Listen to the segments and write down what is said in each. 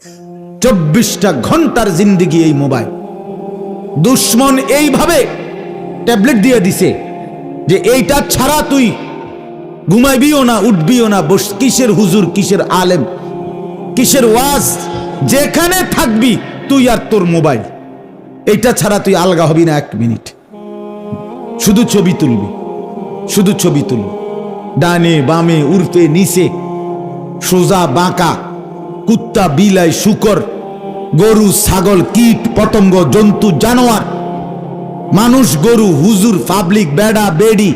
24টা ঘন্টার জিন্দেগি এই মোবাইল। দুশ্মন এইভাবে ট্যাবলেট দিয়ে দিছে যে এইটা ছাড়া তুই ঘুমাইবিও না, উঠবিও না, বস কিসের হুজুর, কিসের আলেম, কিসের ওয়াজ, যেখানে থাকবি তুই আর তোর মোবাইল, এইটা ছাড়া তুই আলগা হবি না 1 মিনিট। শুধু ছবি তুলবি, শুধু ছবি তুলবি, ডানে বামে, উর্ফে নিচে, সোজা বাঁকা, কুত্তা বিলাই শুকর, গরু ছাগল, কীট পতঙ্গ, জন্তু জানোয়ার, মানুষ গরু, হুজুর পাবলিক, বেড়া বেড়ি,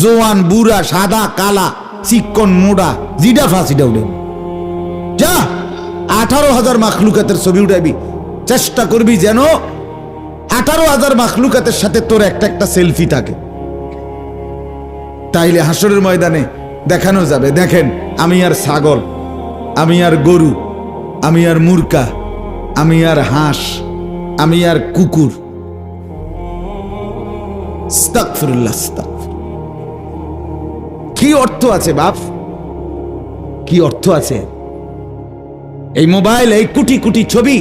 জোয়ান বুড়া, সাদা কালা, চিকন মোড়া, জিডা ফাঁসিটা উঠে যা 18,000 মাখলুকাতের ছবি উঠাবি। চেষ্টা করবি যেন 18,000 মাখলুকাতের সাথে তোর একটা একটা সেলফি থাকে, তাইলে হাসরের ময়দানে দেখানো যাবে, দেখেন আমি আর ছাগল, আমি আর গরু, আমি আর মুরকা, আমি আর হাঁস, আমি আর কুকুর। আস্তাগফিরুল্লাহ, আস্তাগফিরুল্লাহ। কি অর্থ আছে বাপ, কি অর্থ আছে এই মোবাইল, এই কোটি কোটি ছবি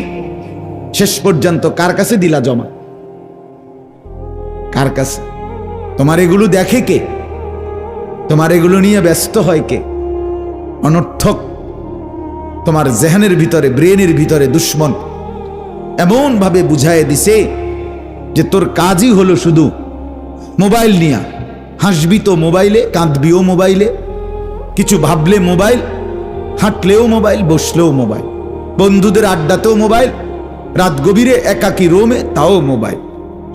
শেষ পর্যন্ত কার কাছে দিলা জমা? কার কাছে? তোমার এগুলো দেখে কে? তোমার এগুলো নিয়ে ব্যস্ত হয় কে? অনর্থক তোমার জেহানের ভিতরে, ব্রেনের ভিতরে দুশ্মন এমন ভাবে বুঝায় দিছে যে তোর কাজই হলো শুধু মোবাইল নিয়া। হাসবি তো মোবাইলে, কাঁদবিও মোবাইলে, কিছু ভাবলে মোবাইল, হাঁটলেও মোবাইল, বসলেও মোবাইল, বন্ধুদের আড্ডাতেও মোবাইল, রাত গভীরে একাকী রোমে তাও মোবাইল,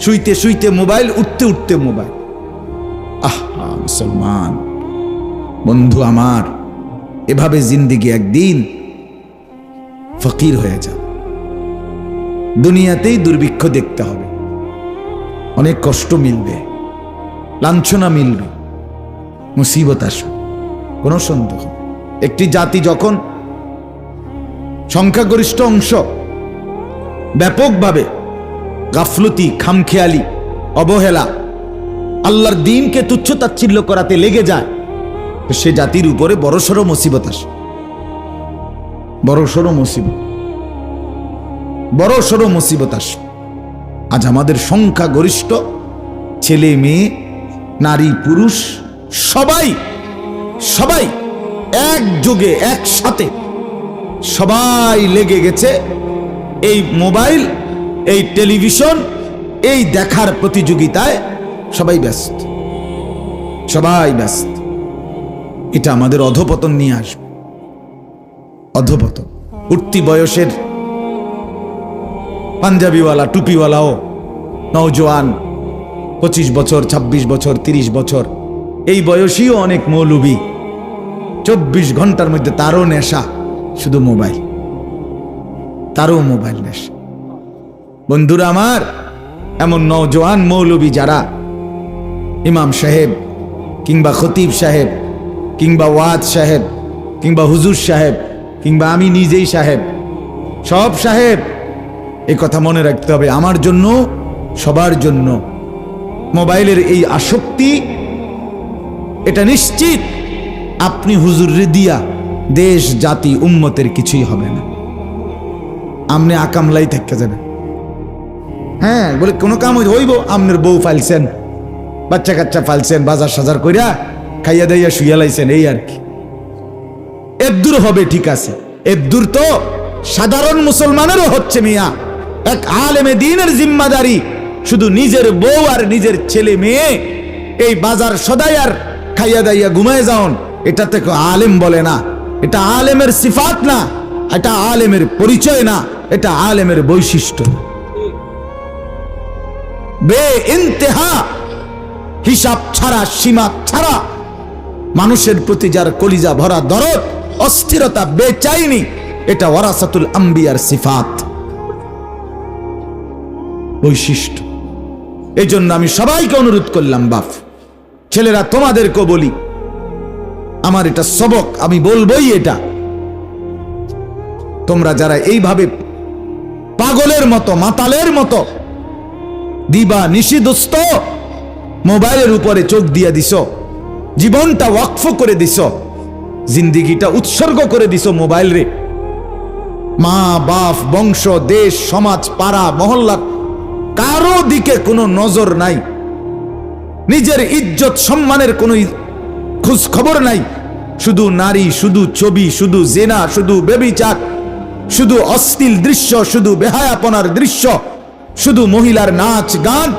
শুইতে শুইতে মোবাইল, উঠতে উঠতে মোবাইল। আহা মুসলমান বন্ধু আমার, এভাবে জিন্দেগি একদিন ফকির হয়ে যাবে। দুনিয়াতেই দুর্ভিক্ষ দেখতে হবে, অনেক কষ্ট মিলবে, লাঞ্ছনা মিলবে, মুসিবত আসবে, কোনো সন্দেহ। একটি জাতি যখন সংখ্যাগরিষ্ঠ অংশ ব্যাপকভাবে গাফলতি, খামখেয়ালি, অবহেলা, আল্লাহর দ্বীনকে তুচ্ছ তাচ্ছিল্য করাতে লেগে যায়, সে জাতির উপরে বড়সড় মুসিবত আসে, বড়সড় মুসিবত, বড়সড় মুসিবত আসে। আজ আমাদের সংখ্যাগরিষ্ঠ ছেলে মেয়ে, নারী পুরুষ সবাই সবাই একযোগে একসাথে সবাই লেগে গেছে এই মোবাইল, এই টেলিভিশন, এই দেখার প্রতিযোগিতায়। সবাই ব্যস্ত, সবাই ব্যস্ত। এটা আমাদের অধপতন নিয়ে আসবে, অধপতন। উঠতি বয়সের পাঞ্জাবিওয়ালা, টুপিওয়ালাও নওজোয়ান, 25 বছর, 26 বছর, 30 বছর, এই বয়সীও অনেক মৌলবী, 24 ঘন্টার মধ্যে তারও নেশা শুধু মোবাইল, তারও মোবাইল নেশা। বন্ধুরা আমার, এমন নওজোয়ান মৌলবী যারা ইমাম সাহেব কিংবা খতিব সাহেব কিংবা ওয়াজ সাহেব কিংবা হুজুর সাহেব কিংবা আমি নিজেই সাহেব, সব সাহেব, এই কথা মনে রাখতে হবে, আমার জন্য, সবার জন্য মোবাইলের এই আসক্তি, এটা নিশ্চিত আপনি হুজুরে দিয়া দেশ জাতি উম্মতের কিছুই হবে না, আমনে আকামলাই থেকে যাবে। হ্যাঁ বলে কোনো কাম হইব, আমনের বউ ফাইলছেন, বাচ্চা কাচ্চা ফাইলছেন, বাজার সাজার কইরা খাইয়া দাইয়া শুইয়া লাইছেন, এই আর কি। এদ্দুর হবে ঠিক আছে, এদ্দুর তো সাধারণ মুসলমানেরও হচ্ছে মিয়া। এক আলেমে দ্বীনের জিম্মাদারি শুধু নিজের বউ আর নিজের ছেলে মেয়ে এই বাজার সদাই আর খাইয়া দাইয়া ঘুমায় যাওন, এটাতে আলেম বলে না, এটা আলেমের সিফাত না, এটা আলেমের পরিচয় না, এটা আলেমের বৈশিষ্ট্য। বে ইন্তেহা, হিসাব ছাড়া, সীমা ছাড়া মানুষের প্রতি যার কলিজা ভরা দরদ, অস্থিরতা, বেচাইনি, এটা ওয়ারাসাতুল আম্বিয়ার সিফাত, বৈশিষ্ট্য। এই জন্য আমি সবাইকে অনুরোধ করলাম, বাপ ছেলেরা তোমাদেরকে বলি, আমার এটা সবক, আমি বলবোই এটা, তোমরা যারা এইভাবে পাগলের মতো, মাতালের মতো দিবা নিষিদ্ধ মোবাইলের উপরে চোখ দিয়ে দিছ, জীবনটা ওয়াকফ করে দিছ, জিন্দিগিটা উৎসর্গ করে দিছ মোবাইল রে, মা বাপ বংশ দেশ সমাজ পাড়া মহল্লা কারো দিকে কোনো নজর নাই, নিজের ইজ্জত সম্মানের কোনো খোঁজ খবর নাই। শুধু নারী, শুধু ছবি, শুধু জেনা, শুধু বেবিচার, শুধু অশ্লীল দৃশ্য, শুধু বেহায়াপনার দৃশ্য, শুধু মহিলার নাচ গান।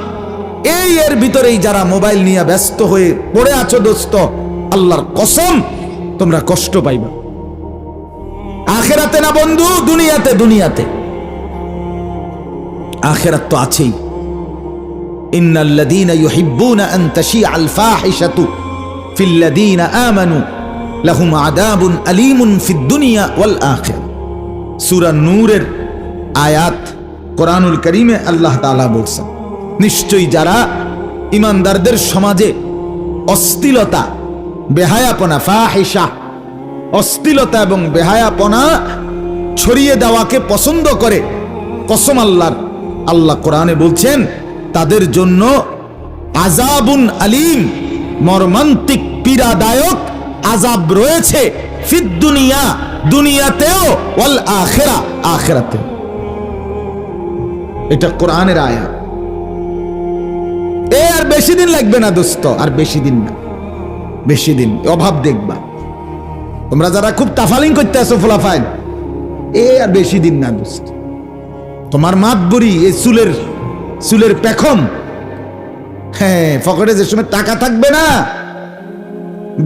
এর ভিতরেই যারা মোবাইল নিয়ে ব্যস্ত হয়ে পড়ে আছো দোস্ত, আল্লাহর কসম তোমরা কষ্ট পাইবা। আখেরাতে না বন্ধু, দুনিয়াতে। দুনিয়াতে আখেরাত তো আছেই। ইন্নাল্লাযীনা ইউহিব্বুনা আন তাশিআল ফাহিশাতু ফিল্লাযীনা আমানু লাহুম আযাবুন আলীমুন ফিদ দুনিয়া ওয়াল আখিরাহ। সূরা নূরের আয়াত, কোরআনুল কারীমে আল্লাহ তাআলা বলেছেন, নিশ্চয়ই যারা ঈমানদারদের সমাজে অশ্লীলতা, বেহায়াপনা, ফাহিশা, অশ্লীলতা এবং বেহায়াপনা ছড়িয়ে দেওয়াকে পছন্দ করে, কসম আল্লাহর, আল্লাহ কোরআনে বলছেন তাদের জন্য আযাবুন আলীম, মর্মান্তিক পীড়াদায়ক আযাব রয়েছে, ফিদ দুনিয়া, দুনিয়াতেও, ওয়াল আখিরাহ, আখিরাতেও। এটা কোরআনের আয়াত। আর বেশি দিন লাগবে না দোস্ত, আর বেশি দিন না, বেশি দিন অভাব দেখবা। তোমরা যারা খুব তাফালিং করতে আসো ফলাফাইন, আর বেশি দিন না দোস্ত। তোমার মাতবরি, এই চুলের পেখম, হ্যাঁ, পকেটে যে সময় টাকা থাকবে না,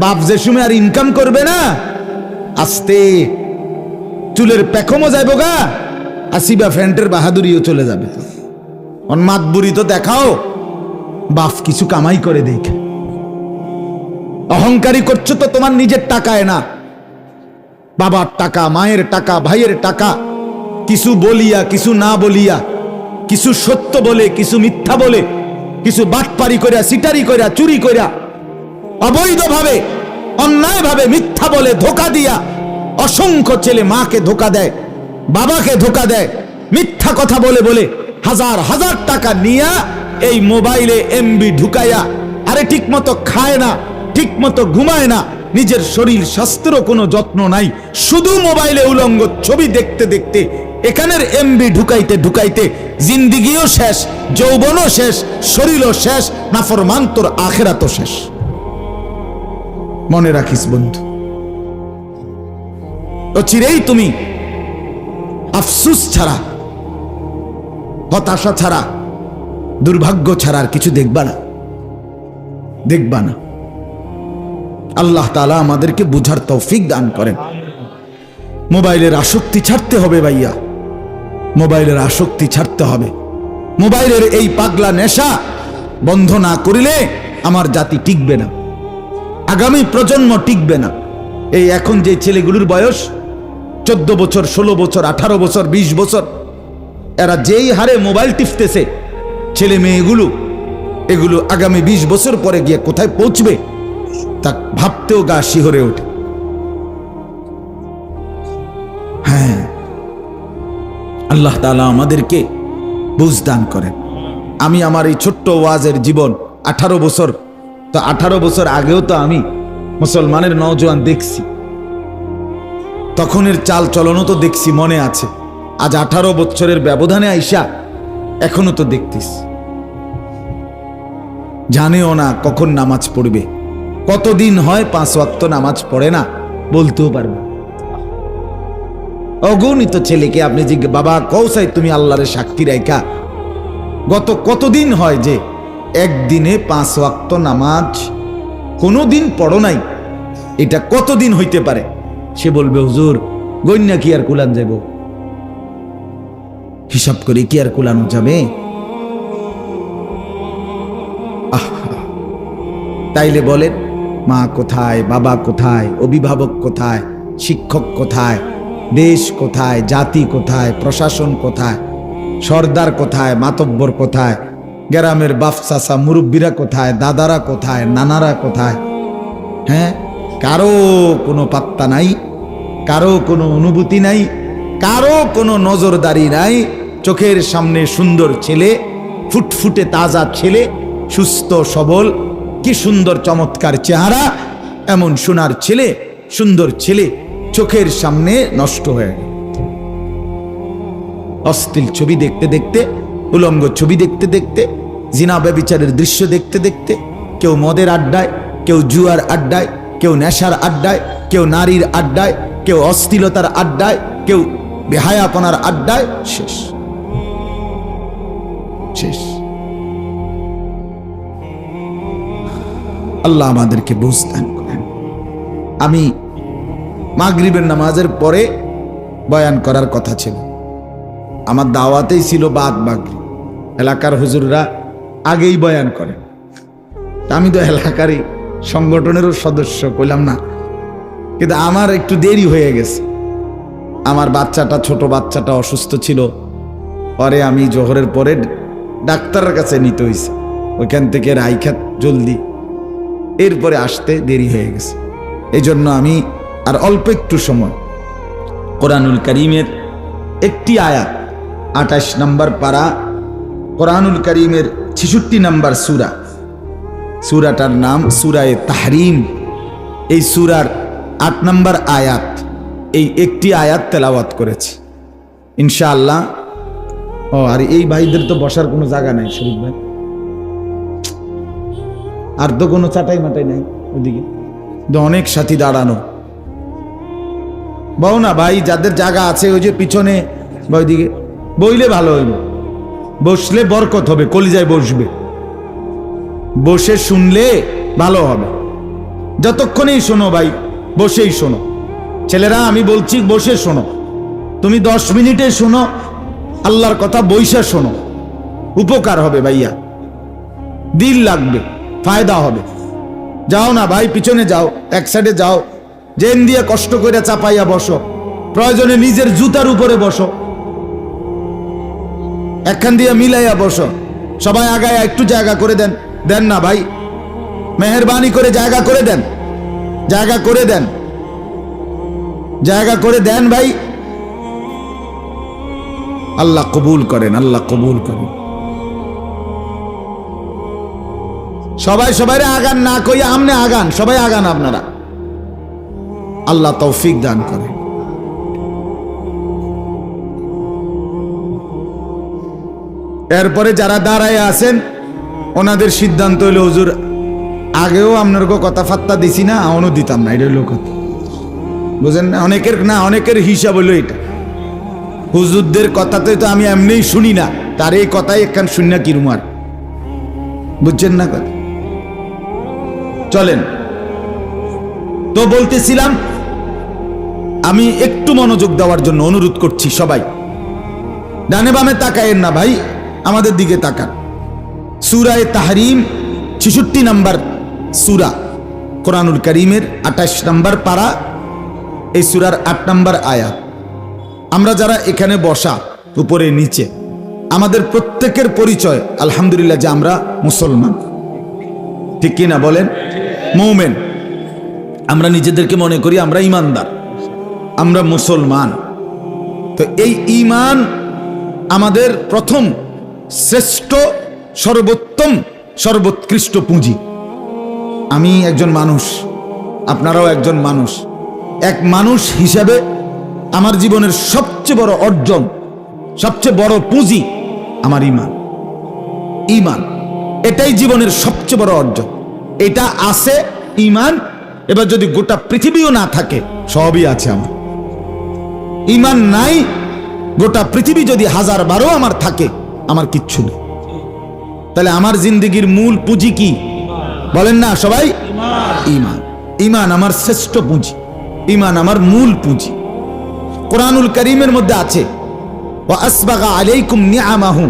বাপ যে সময় আর ইনকাম করবে না, আস্তে চুলের পেখমও যাইব গা, আসিবা ফ্যান্টের বাহাদুরিও চলে যাবে। মাতবুরি তো দেখাও, বাপ কিছু কামাই করে দেখে। অহংকারী করছো তো তোমার নিজের টাকায় না, বাবার টাকা, মায়ের টাকা, ভাইয়ের টাকা, কিছু বলিয়া কিছু না বলিয়া, কিছু সত্য বলে কিছু মিথ্যা বলে, কিছু বাটপারি করিয়া, সিটারি করিয়া, চুরি করিয়া, অবৈধভাবে অন্যায়ভাবে মিথ্যা বলে ধোকা দিয়া অসংখ্য ছেলে মাকে ধোকা দেয়, বাবাকে ধোকা দেয়, মিথ্যা কথা বলে বলে হাজার হাজার টাকা নিয়া এই মোবাইলে এমবি ঢুকাইয়া, আরে ঠিক মতো খায় না, ঠিক মতো ঘুমায় না, নিজের শরীর স্বাস্থ্যেরও কোনো যত্ন নাই, শুধু মোবাইলে উলঙ্গ ছবি দেখতে দেখতে, এখানের এমবি ঢুকাইতে ঢুকাইতে জিন্দিগিও শেষ, যৌবনও শেষ, শরীরও শেষ, নাফরমান তোর আখিরাতও শেষ। মনে রাখিস বন্ধু, তো চিরেই তুমি আফসুস ছাড়া, হতাশা ছাড়া, দুর্ভাগ্য ছাড়া আর কিছু দেখবা না, দেখবা না। আল্লাহ তাআলা আমাদেরকে বুঝার তৌফিক দান করেন। মোবাইলের আসক্তি ছাড়তে হবে ভাইয়া, মোবাইলের আসক্তি ছাড়তে হবে। মোবাইলের এই পাগলা নেশা বন্ধ না করিলে আমার জাতি টিকবে না, আগামী প্রজন্ম টিকবে না। এই এখন যে ছেলেগুলোর বয়স 14 বছর, 16 বছর, 18 বছর, 20 বছর, এরা যেই হারে মোবাইল টিপতেছে, ছেলে মেয়েগুলো, এগুলো আগামী 20 বছর পরে গিয়ে কোথায় পৌঁছবে তা ভাবতেও গা শিহরে ওঠে। হ্যাঁ, আল্লাহ তাআলা আমাদেরকে বুঝ দান করেন। আমি আমার এই ছোট্ট ওয়াজের জীবন 18 বছর, তো 18 বছর আগেও তো আমি মুসলমানের নওজোয়ান দেখছি, তখনের চাল চলনও তো দেখছি, মনে আছে। আজ 18 বছরের ব্যবধানে আইসা এখনো তো দেখতিস, জানেও না কখন নামাজ পড়বে, কতদিন হয় 5 ওয়াক্ত নামাজ পড়ে না, বলতেও পারবে। অগণিত ছেলেকে আপনি জিজ্ঞেস, বাবা কৌসাই তুমি আল্লাহরে সাক্ষী রাইখা গত কতদিন হয় যে একদিনে 5 ওয়াক্ত নামাজ কোনোদিন পড়ো নাই, এটা কতদিন হইতে পারে? সে বলবে হুজুর গন্যা কি আর কুলান যাব, হিসাব করে কি আর কুলানো যাবে? তাইলে বলেন, মা কোথায়, বাবা কোথায়, অভিভাবক কোথায়, শিক্ষক কোথায়, দেশ কোথায়, জাতি কোথায়, প্রশাসন কোথায়, সর্দার কোথায়, মাতব্বর কোথায়, গ্রামের বাপ চাচা মুরব্বীরা কোথায়, দাদারা কোথায়, নানারা কোথায়? হ্যাঁ, কারো কোনো পাত্তা নাই, কারো কোনো অনুভূতি নাই, কারো কোনো নজরদারি নাই। চোখের সামনে সুন্দর ছেলে, ফুটফুটে তাজা ছেলে, সুস্থ সবল, কি সুন্দর চমৎকার চেহারা, এমন সোনার ছেলে, সুন্দর ছেলে চোখের সামনে নষ্ট হয়ে গেল। অশ্লীল ছবি দেখতে দেখতে, উলঙ্গ ছবি দেখতে দেখতে, জিনা ব্যভিচারের দৃশ্য দেখতে দেখতে, কেউ মদের আড্ডায়, কেউ জুয়ার আড্ডায়, কেউ নেশার আড্ডায়, কেউ নারীর আড্ডায়, কেউ অশ্লীলতার আড্ডায়, কেউ বেহায়াপনার আড্ডায়। শেষ শেষ। আল্লাহ আমাদেরকে বুঝ দান করেন। আমি মাগরিবের নামাজের পরে বয়ান করার কথা ছিল, আমার দাওয়াতেই ছিল বাদ মাগরিব। এলাকার হুজুররা আগেই বয়ান করেন, আমি তো এলাকারই সংগঠনেরও সদস্য, কইলাম না, কিন্তু আমার একটু দেরি হয়ে গেছে। আমার বাচ্চাটা, ছোট বাচ্চাটা অসুস্থ ছিল, পরে আমি জোহরের পরে ডাক্তারের কাছে নিতে হয়েছে, ওইখান থেকে রাইখাত জলদি, এরপরে আসতে দেরি হয়ে গেছে। এই জন্য আমি আর অল্প একটু সময় কোরআনুল কারীমের একটি আয়াত, 28 নম্বর পারা, কোরআনুল কারীমের 66 নম্বর সূরা, সূরাটার নাম সূরায়ে তাহরিম। এই সূরার 8 নম্বর আয়াত, এই একটি আয়াত তেলাওয়াত করেছি ইনশাআল্লাহ। ও আর এই ভাইদের তো বসার কোনো জায়গা নাই, শরীফ ভাই, আর তো কোনো চাটাই মাটাই নাই ওদিকে, অনেক সাথী দাঁড়ানো। বউ না ভাই, যাদের জায়গা আছে ওই যে পিছনে বা ওইদিকে বইলে ভালো হইব, বসলে বরকত হবে, কলিজায় বসবে, বসে শুনলে ভালো হবে। যতক্ষণেই শোনো ভাই, বসেই শোনো। ছেলেরা আমি বলছি বসে শোনো, তুমি 10 মিনিটে শোনো, আল্লাহর কথা বইসা শোনো, উপকার হবে ভাইয়া, দিল লাগবে, ফায়দা হবে। যাও না ভাই, পিছনে যাও, এক সাইডে যাও, জেন দিয়ে কষ্ট করে চাপাইয়া বসো, প্রয়োজনে নিজের জুতার উপরে বসো, একখান দিয়ে মিলাইয়া বসো। সবাই আগায় একটু জায়গা করে দেন, দেন না ভাই, মেহেরবানি করে জায়গা করে দেন, জায়গা করে দেন, জায়গা করে দেন ভাই। আল্লাহ কবুল করেন, আল্লাহ কবুল করেন। সবাই সবাইরে আগান না কইয়া আমনে আগান, সবাই আগান আপনারা, আল্লাহ তৌফিক দান করে। এরপরে যারা দাঁড়ায় আছেন ওনাদের সিদ্ধান্ত হইল, হুজুর আগেও আপনার কথা ফাত্তা দিছি না, এখনও দিতাম না, এটা হইল কথা, বুঝেন না? অনেকের হিসাব হইল এটা, হুজুরদের কথাতে তো আমি এমনিই শুনি না, তার এই কথাই একখান শুনিনা কিরুমার, বুঝছেন না কথা? চলেন তো, বলতেছিলাম আমি একটু মনোযোগ দেওয়ার জন্য অনুরোধ করছি, সবাই ডানে বামে তাকায়েন না ভাই, আমাদের দিকে তাকান। সূরায়ে তাহরিম 66 নম্বর সূরা, কোরআনুল কারীমের 28 নম্বর পারা, এই সূরার 8 নম্বর আয়াত। আমরা যারা এখানে বসা, উপরে নিচে, আমাদের প্রত্যেকের পরিচয় আলহামদুলিল্লাহ যে আমরা মুসলমান, ঠিক কি না বলেন? মুমিন। আমরা নিজেদেরকে মনে করি আমরা ইমানদার, আমরা মুসলমান। তো এই ঈমান আমাদের প্রথম শ্রেষ্ঠ, সর্বোত্তম, সর্বোৎকৃষ্ট পুঁজি। আমি একজন মানুষ, আপনারাও একজন মানুষ। এক মানুষ হিসাবে আমার জীবনের সবচেয়ে বড় অর্জন, সবচেয়ে বড় পুঁজি আমার ঈমান। ঈমান এটাই জীবনের সবচেয়ে বড় অর্জন। এটা আছে ঈমান। এবার যদি গোটা পৃথিবীও না থাকে, সবই আছে আমার। ঈমান নাই, গোটা পৃথিবী যদি 1000 আমার থাকে, আমার কিচ্ছু নেই। তাহলে আমার জিন্দেগির মূল পুঁজি কি বলেন না সবাই? ঈমান। ঈমান আমার শ্রেষ্ঠ পুঁজি, ঈমান আমার মূল পুঁজি। কোরআনুল কারীমের মধ্যে আছে, ওয়া আসবাগা আলাইকুম নিআমাহু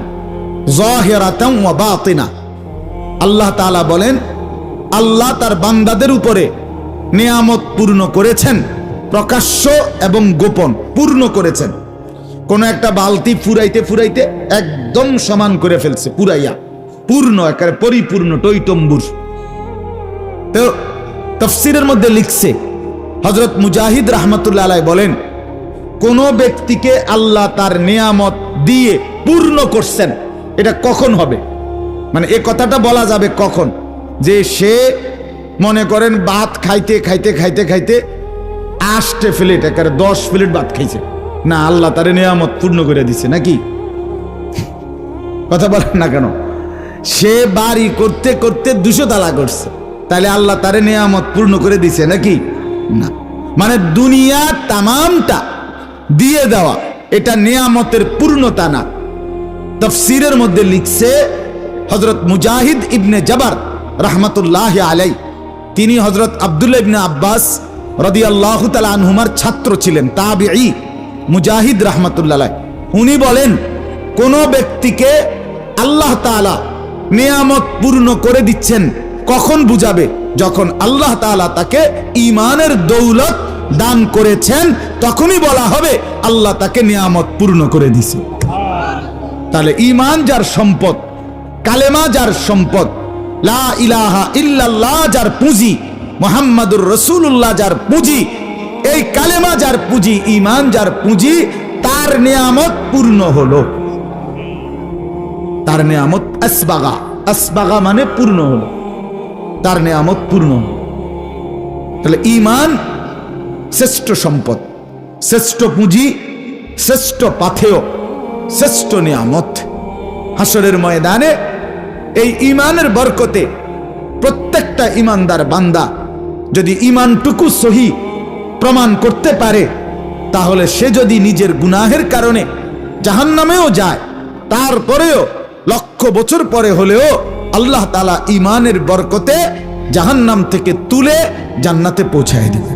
যাহিরাতান ওয়া বাতিনা। আল্লাহ তাআলা বলেন, আল্লাহ তার বান্দাদের উপরে নিয়ামত পূর্ণ করেছেন, প্রকাশ্য এবং গোপন পূর্ণ করেছেন। কোন একটা বালতি ফুরাইতে ফুরাইতে একদম সমান করে ফেলছে, পুরাইয়া পূর্ণ, একেবারে পরিপূর্ণ, টইটম্বুর। তো তাফসীরের মধ্যে লিখছে, হযরত মুজাহিদ রাহমাতুল্লাহ আলাইহি বলেন, কোন ব্যক্তিকে আল্লাহ তার নিয়ামত দিয়ে পূর্ণ করছেন, এটা কখন হবে? মানে এ কথাটা বলা যাবে কখন? যে সে মনে করেন ভাত খাইতে খাইতে খাইতে খাইতে 8 প্লেট, একেবারে 10 প্লেট ভাত খাইছে, না আল্লাহ তারে নিয়ামত পূর্ণ করে দিছে নাকি? কথা বলেন না কেন? সে বাড়ি করতে করতে 200 তালা করছে, তাহলে আল্লাহ তারে নিয়ামত পূর্ণ করে দিছে নাকি? না। মানে দুনিয়া তামামটা দিয়ে দেওয়া এটা নিয়ামতের পূর্ণতা না। তাফসীরের মধ্যে লিখছে হযরত মুজাহিদ ইবনে জবর রাহমাতুল্লাহি আলাইহি, তিনি হযরত আব্দুল্লাহ ইবনে আব্বাস রাদিয়াল্লাহু তাআলা আনহুমার ছাত্র ছিলেন, তাবিঈ মুজাহিদ রাহমাতুল্লাহ আলাইহি। উনি বলেন কোন ব্যক্তিকে আল্লাহ তাআলা নিয়ামত পূর্ণ করে দিচ্ছেন কখন বুঝাবে? যখন আল্লাহ তাআলা তাকে ঈমানের দৌলত দান করেছেন, তখনই বলা হবে আল্লাহ তাকে নিয়ামত পূর্ণ করে দিছে। তাহলে ঈমান যার সম্পদ, কালেমা যার সম্পদ, লা ইলাহা ইল্লাল্লাহ যার পুঁজি, মুহাম্মাদুর রাসূলুল্লাহ যার পুঁজি, এই কালেমা যার পুঁজি, ঈমান যার পুঁজি, তার নিয়ামত পূর্ণ হলো। তার নিয়ামত আসবাগা, আসবাগা মানে পূর্ণ হলো, তার নিয়ামত পূর্ণ হলো। তাহলে ঈমান শ্রেষ্ঠ সম্পদ, শ্রেষ্ঠ পুঁজি, শ্রেষ্ঠ পাথেয়, শ্রেষ্ঠ নিয়ামত। হাসরের ময়দানে এই ঈমানের বরকতে প্রত্যেকটা ঈমানদার বান্দা যদি ঈমানটুকু সহি প্রমাণ করতে পারে, তাহলে সে যদি নিজের গুনাহের কারণে জাহান্নামেও যায়, তারপরেও লক্ষ বছর পরে হলেও আল্লাহ তাআলা ঈমানের বরকতে জাহান্নাম থেকে তুলে জান্নাতে পৌঁছায় দেবে।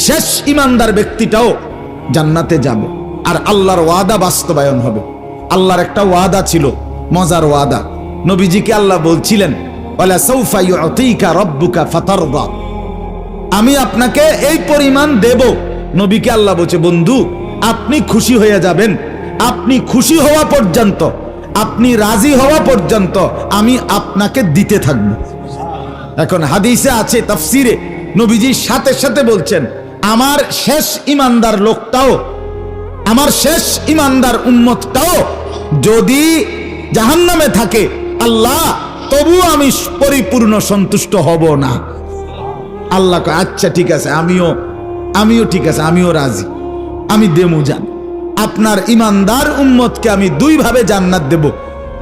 শেষ ঈমানদার ব্যক্তিটাও জান্নাতে যাবে, আর আল্লাহর ওয়াদা বাস্তবায়ন হবে। আল্লাহর একটা ওয়াদা ছিল, মজার ওয়াদা। নবীজিকে আল্লাহ বলছিলেন ওয়ালা সাউফা ইউতিকা রাব্বুকা ফাতারদা, আমি আপনাকে এই পরিমাণ দেব। নবীকে আল্লাহ বলছে বন্ধু আপনি খুশি হয়ে যাবেন, আপনি খুশি হওয়া পর্যন্ত, আপনি রাজি হওয়া পর্যন্ত আমি আপনাকে দিতে থাকব। এখন হাদিসে আছে, তাফসিরে নবীজি সাথে সাথে বলছেন আমার শেষ ঈমানদার লোকটাও, আমার শেষ ঈমানদার উম্মতটাও যদি জাহান্নামে থাকে, আল্লাহ তবু আমি পরিপূর্ণ সন্তুষ্ট হব না। আল্লাহ কয় আচ্ছা ঠিক আছে, আমিও ঠিক আছে, আমিও রাজি, আমি দেমু যান। আপনার ঈমানদার উম্মতকে আমি দুই ভাবে জান্নাত দেব,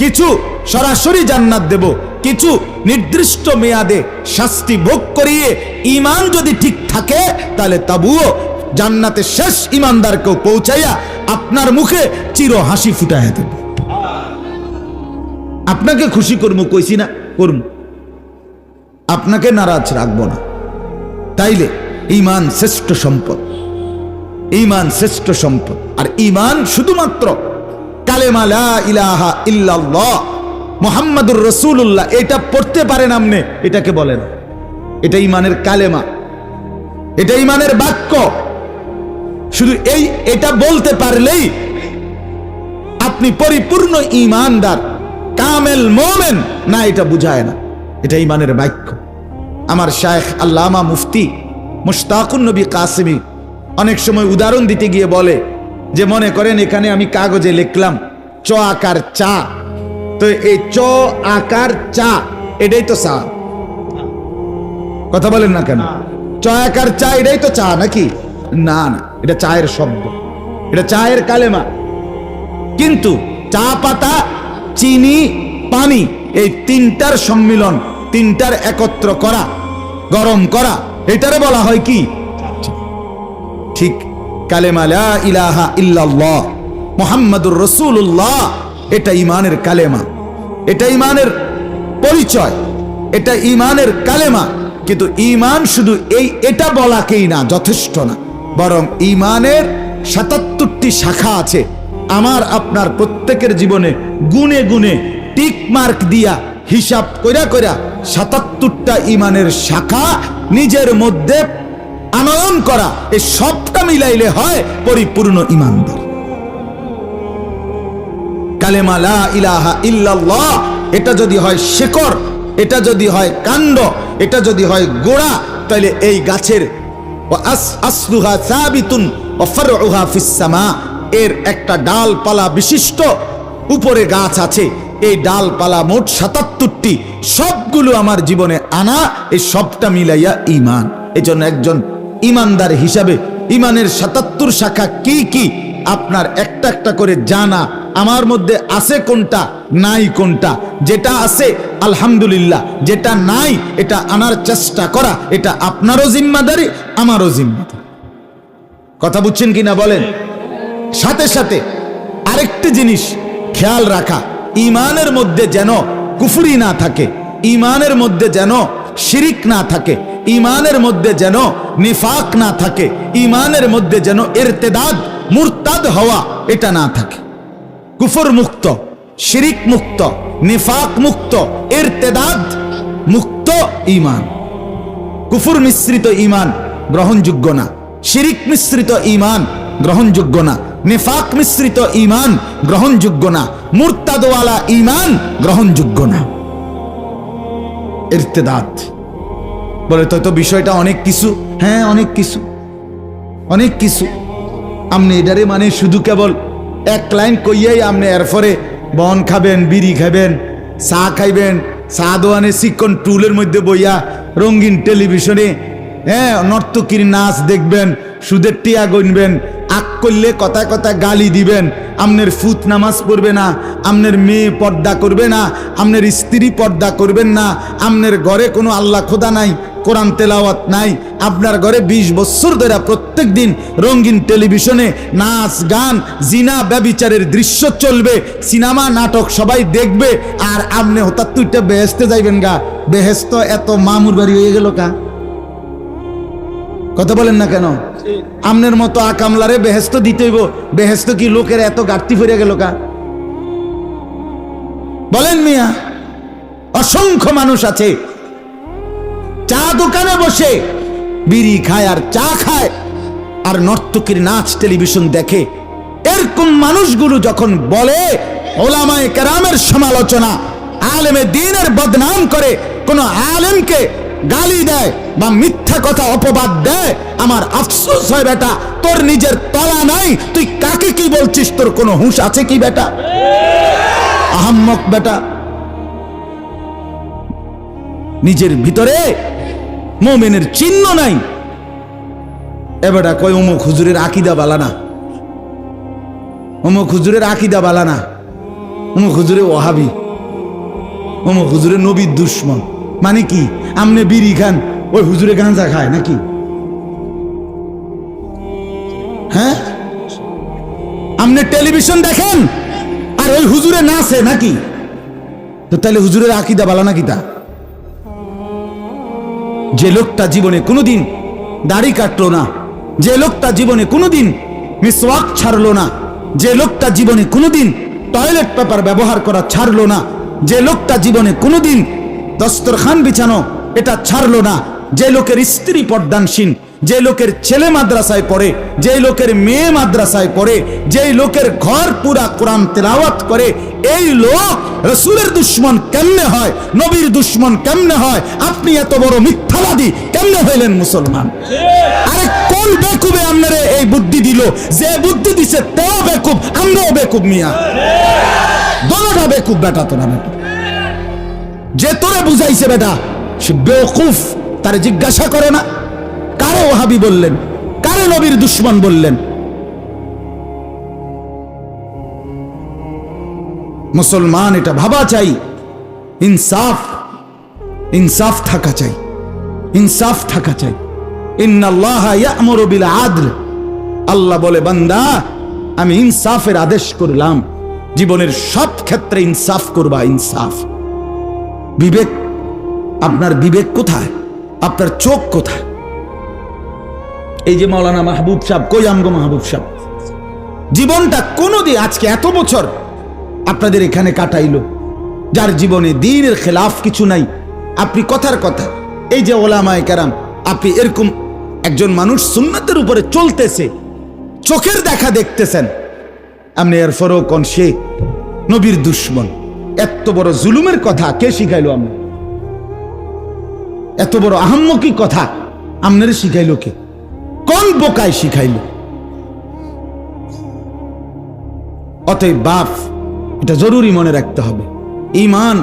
কিছু সরাসরি জান্নাত দেব, কিছু নির্দিষ্ট মেয়াদে শাস্তি ভোগ করিয়ে ঈমান যদি ঠিক থাকে তাহলে তবুও জান্নাতে শেষ ঈমানদারকেও পৌঁছাইয়া আপনার মুখে চির হাসি ফুটাইয়া দেব। আপনাকে খুশি করবো, কইছি না করবো, আপনাকে নারাজ রাখবো না। তাইলে ঈমান শ্রেষ্ঠ সম্পদ, ঈমান শ্রেষ্ঠ সম্পদ। আর ঈমান শুধুমাত্র কালেমা লা ইলাহা ইল্লাল্লাহ মুহাম্মাদুর রাসূলুল্লাহ এটা পড়তে পারেন আপনি, এটাকে বলেন এটা ঈমানের কালেমা, এটা ঈমানের বাক্য। শুধু এটা বলতে পারলেই আপনি পরিপূর্ণ ঈমানদার, কামেল মুমিন না, এটা বুঝায় না, এটা ঈমানের বাক্য। আমার শায়েখ আল্লামা মুফতি মুশতাকুন নবী কাসেমি অনেক সময় উদাহরণ দিতে গিয়ে বলে যে মনে করেন এখানে আমি কাগজে লিখলাম চ আকার চা, তো এই চ আকার চা এটাই তো চা। কথা বলেন না কেন? চ আকার চা এটাই তো চা নাকি? না না, এটা চায়ের শব্দ, এটা চায়ের কালেমা। কিন্তু চা পাতা, চিনি, পানি এই তিনটার সম্মিলন, তিনটার একত্র করা, গরম করা, এটারে বলা হয় কি? ঠিক কালেমা লা ইলাহা ইল্লাল্লাহ মুহাম্মাদুর রাসূলুল্লাহ, এটা ঈমানের কালেমা, এটা ঈমানের পরিচয়, এটা ঈমানের কালেমা। কিন্তু ঈমান শুধু এটা বলাকেই না, যথেষ্ট না, বরং ঈমানের ৭৭টি শাখা আছে। আমার আপনার প্রত্যেকের জীবনে গুনে গুনে টিক মার্ক দিয়া হিসাব কইরা কইরা ৭৭টা ঈমানের শাখা নিজের মধ্যে আনয়ন করা, এই সবটা মিলাইলে হয় পরিপূর্ণ ঈমানদার। কালেমা লা ইলাহা ইল্লাল্লাহ এটা যদি হয় শেকড়, এটা যদি হয় কাণ্ড, এটা যদি হয় গোড়া, তাহলে এই গাছের আসলুহা সাবিতুন ওয়া ফারউহা ফিস সামা, এর একটা ডালপালা বিশিষ্ট উপরে গাছ আছে। এই ডালপালা মোট ৭৭টি, সবগুলো আমার জীবনে আনা, এই সবটা মিলাইয়া ঈমান। এই জন্য একজন ঈমানদার হিসাবে ইমানের ৭৭ শাখা কি কি আপনার একটা একটা করে জানা, আমার মধ্যে আছে কোনটা নাই কোনটা, যেটা আছে আলহামদুলিল্লাহ, যেটা নাই এটা আনার চেষ্টা করা, এটা আপনারও জিম্মাদারি আমারও জিম্মাদারি। কথা বুঝছেন কিনা বলেন? সাথে সাথে আরেকটি জিনিস খেয়াল রাখা, ইমানের মধ্যে যেন কুফরি না থাকে, ইমানের মধ্যে যেন শিরিক না থাকে, ইমানের মধ্যে যেন নিফাক না থাকে, ইমানের মধ্যে যেন ইরতেদাদ মুরতাদ হওয়া এটা না থাকে। কুফর মুক্ত, শিরিক মুক্ত, নিফাক মুক্ত, ইরতেদাদ মুক্ত ইমান। কুফর মিশ্রিত ইমান গ্রহণযোগ্য না, শিরিক মিশ্রিত ইমান গ্রহণযোগ্য না, নিফাক মিশ্রিত ইমান গ্রহণযোগ্য না, মুরতাদওয়ালা ইমান গ্রহণযোগ্য না। ইরতেদাদ বলে তো বিষয়টা অনেক কিছু, হ্যাঁ অনেক কিছু, অনেক কিছু। আপনি এটারে মানে শুধু কেবল এক লাইন কইয়াই আপনি এরপরে বন খাবেন, বিড়ি খাবেন, চা খাইবেন, চা দোয়ানে চিকন টুলের মধ্যে বইয়া রঙিন টেলিভিশনে হ্যাঁ নর্তকীর নাচ দেখবেন, সুদের টিয়া গণবেন, আগ করলে কথা কথা গালি দিবেন, আপনার ফুত নামাজ পড়বে না, আপনার মেয়ে পর্দা করবে না, আপনার স্ত্রী পর্দা করবেন না, আপনার ঘরে কোনো আল্লাহ খোদা নাই, কোরআন তেলাওয়াত নাই, আপনার ঘরে 20 বছর ধরে প্রত্যেক দিন রঙিন টেলিভিশনে নাচ গান জিনা ব্যভিচারের দৃশ্য চলবে, সিনেমা নাটক সবাই দেখবে, আর আপনি হঠাৎ তুইটা বেহেস্তে যাইবেন গা। বেহেস্ত এত মামুর বাড়ি হয়ে গেল কা? কথা বলেন না কেন? আমনের মতো আকামলারে বেহেস্ত দিতে হইব, বেহেস্ত কি লোকের এত ঘাটতি ফিরে গেল কা? বলেন মিয়া। অসংখ্য মানুষ আছে চা দোকানে বসে বিড়ি খায় আর চা খায় আর নর্তকীর নাচ টেলিভিশন দেখে। এরকম মানুষগুলো যখন বলে ওলামায়ে কেরামের সমালোচনা, আলেমে দ্বীনের বদনাম করে, কোন আলেমকে গালি দেয় বা মিথ্যা কথা অপবাদ দেয়, আমার আফসোস হয় বেটা, তোর নিজের তলা নাই, তুই কাকে কি বলছিস? তোর কোনো হুঁশ আছে কি বেটা? আহাম্মক বেটা। নিজের ভিতরে মুমিনের চিহ্ন নাই। এবারটা কয় অমুক হুজুরের আকীদা বালা না, অমুক হুজুরের আকীদা বালা না, অমুক হুজুরে ওয়াহাবি, অমুক হুজুরে নবীর দুশ্মন। মানে কি? আমনে বিড়ি খান, ওই হুজুরে গাঁজা খায় নাকি? হ্যাঁ, আমনে টেলিভিশন দেখেন আর ওই হুজুরে নাচে নাকি? তো তাহলে হুজুরের আকীদা বালা নাকি? তা যে লোকটা জীবনে কোনোদিন দাড়ি কাটলো না, যে লোকটা জীবনে কোনোদিন মিসওয়াক ছাড়লো না, যে লোকটা জীবনে কোনোদিন টয়লেট পেপার ব্যবহার করা ছাড়লো না, যে লোকটা জীবনে কোনোদিন দস্তরখান বিছানো এটা ছাড়লো না, যে লোকের স্ত্রী পর্দানসীন, যে লোকের ছেলে মাদ্রাসায় পড়ে, যে লোকের মেয়ে মাদ্রাসায় পড়ে, যে লোকের ঘর পুরা কোরআন তেলাওয়াত করে, এই লোক রাসূলের দুশমন কেমনে হয়? নবীর দুশমন কেমনে হয়? আপনি এত বড় মিথ্যাবাদী কেমনে হইলেন মুসলমান? আরে কোন বেকুবে আপনারে এই বুদ্ধি দিল? যে বুদ্ধি দিছে তেও বেকুব, আমরাও বেকুব মিয়া, দোনোটা বেকুব বেটা। তোরা যে তোরে বুঝাইছে বেটা সে বেওকুফ, তারে জিজ্ঞাসা করো না কারে ওয়াহাবি বললেন, কারে নবীর দুশমন বললেন। মুসলমান এটা ভাবা চাই, ইনসাফ, ইনসাফ থাকা চাই, ইনসাফ থাকা চাই। ইন্নাল্লাহা ইয়া'মুরু বিল আদল, আল্লাহ বলে বান্দা আমি ইনসাফের আদেশ করলাম, জীবনের সব ক্ষেত্রে ইনসাফ করবা। ইনসাফ, বিবেক, আপনার বিবেক কোথায়? আপনার চোখ কোথায়? এই যে মাওলানা মাহবুব সাহেব, কই আমগো মাহবুব সাহেব? জীবনটা কোনদিন আজকে এত বছর আপনাদের এখানে কাটাইলো, যার জীবনে দ্বীনের খেলাফ কিছু নাই। আপনি কথার কথা, এই যে ওলামায়ে কেরাম, আপনি এরকম একজন মানুষ সুন্নাতের উপরে চলতেছে, চোখের দেখা দেখতেছেন, আপনি এরপরও কোন সে নবীর দুশমন। এত বড় জুলুমের কথা কে শিখাইলো? আমরা এত বড় আহাম্মকি কথা আপনারে শিখাইলো কে? কোন বোকায় শিখাইল? অতএব বাপ, এটা জরুরি মনে রাখতে হবে, ঈমান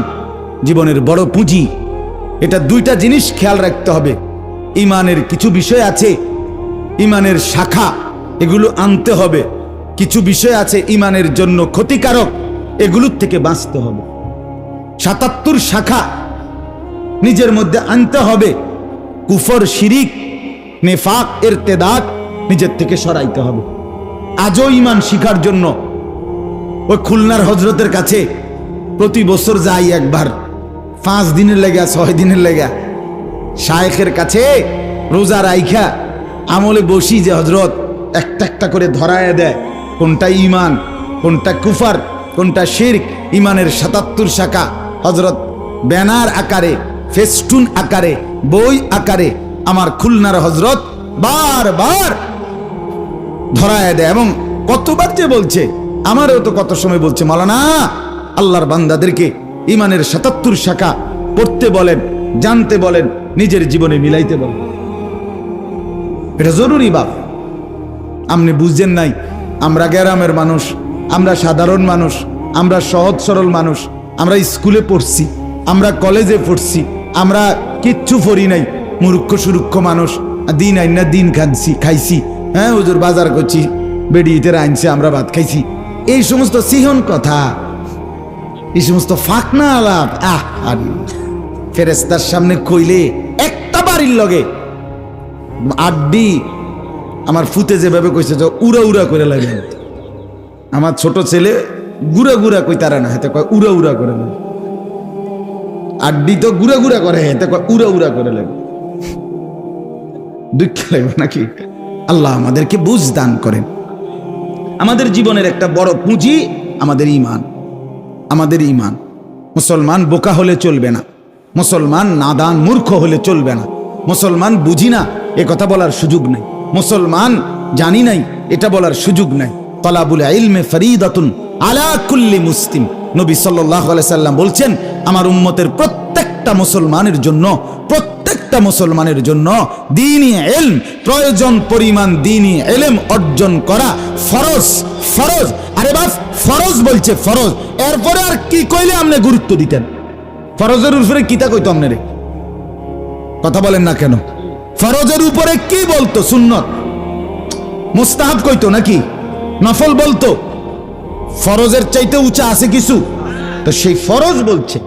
জীবনের বড় পুঁজি। এটা দুইটা জিনিস খেয়াল রাখতে হবে। ঈমানের কিছু বিষয় আছে ইমানের শাখা, এগুলো আনতে হবে। কিছু বিষয় আছে ইমানের জন্য ক্ষতিকারক, এগুলোর থেকে বাঁচতে হবে। ৭৭ শাখা নিজের মধ্যে আনতে হবে। কুফর, শিরিক, নেফাক, ইরতেদাদ নিজের থেকে সরাইতে হবে। আজও ইমান শিখার জন্য ওই খুলনার হজরতের কাছে প্রতি বছর যাই একবার, 5 দিনের লেগা 6 দিনের লেগা। শায়েখের কাছে রোজা রাইখা আমলে বসি যে হজরত একটা একটা করে ধরায় দেয় কোনটা ইমান, কোনটা কুফার, কোনটা শিরক। ইমানের ৭৭ শাখা হজরত ব্যানার আকারে, ফেস্টুন আকারে, বই আকারে আমার খুলনার হজরত বারবার ধরায় দেয়। এবং কতবার যে বলছে, আমারও তো কত সময় বলছে, মাওলানা আল্লাহর বান্দাদেরকে ইমানের ৭৭ শাখা পড়তে বলেন, জানতে বলেন, নিজের জীবনে মিলাইতে বলেন। এটা জরুরি বাপ। আপনি বুঝছেন নাই, আমরা গ্রামের মানুষ, আমরা সাধারণ মানুষ, আমরা সহজ সরল মানুষ, আমরা স্কুলে পড়ছি, আমরা কলেজে পড়ছি, আমরা কিচ্ছু পড়ি নাই, মূর্খ সুরুক্ষ মানুষ, দিন আইনা দিন খাইছি। হ্যাঁ হুজুর বাজার করছি, বেডিতে আনছে, আমরা ভাত খাইছি। এই সমস্ত সিহন কথা, এই সমস্ত ফাঁকনা আলাপ, আর ফেরেস্তার সামনে কইলে একটা বাড়ির লগে আড্ডি আমার ফুতে যেভাবে কইছে যে উড়া উড়া করে লাগে। আমার ছোট ছেলে গুড়া গুড়া কই তারা না, হেতে কয় উড়া উড়া করে লাগে। আড্ডি তো গুড়া গুড়া করে, হেতে কয় উড়া উড়া করে লাগে। দুঃখ লাগবে নাকি? আল্লাহ আমাদেরকে বুঝ দান করেন। আমাদের জীবনের একটা বড় পুঁজি আমাদের ঈমান, আমাদের ঈমান। মুসলমান বোকা হলে চলবে না, মুসলমান নাদান মূর্খ হলে চলবে না, মুসলমান বুঝি না এ কথা বলার সুযোগ নাই, মুসলমান জানি নাই এটা বলার সুযোগ নাই। তালাবুল ইলমে ফরিদাতুন আলা কুল্লি মুসলিম। নবী সাল্লাল্লাহু আলাইহি সাল্লাম বলছেন, আমার উম্মতের প্রত্যেকটা মুসলমানের জন্য, প্রত্যেকটা মুসলমানের জন্য দ্বীনি ইলম, প্রয়োজন পরিমাণ দ্বীনি ইলম অর্জন করা ফরজ। ফরজ, আরে বাস ফরজ বলছে, ফরজ। এরপরে আর কি কইলে আপনি গুরুত্ব দিতেন? ফরজের উপরে কিতা কইতো আপনারে? কথা বলেন না কেন? ফরজের উপরে কি বলতো? সুন্নত, মুস্তাহাব কইতো নাকি নফল বলতো? ফরজের চাইতে উঁচা আছে কিছু? তো সেই ফরজ বলছে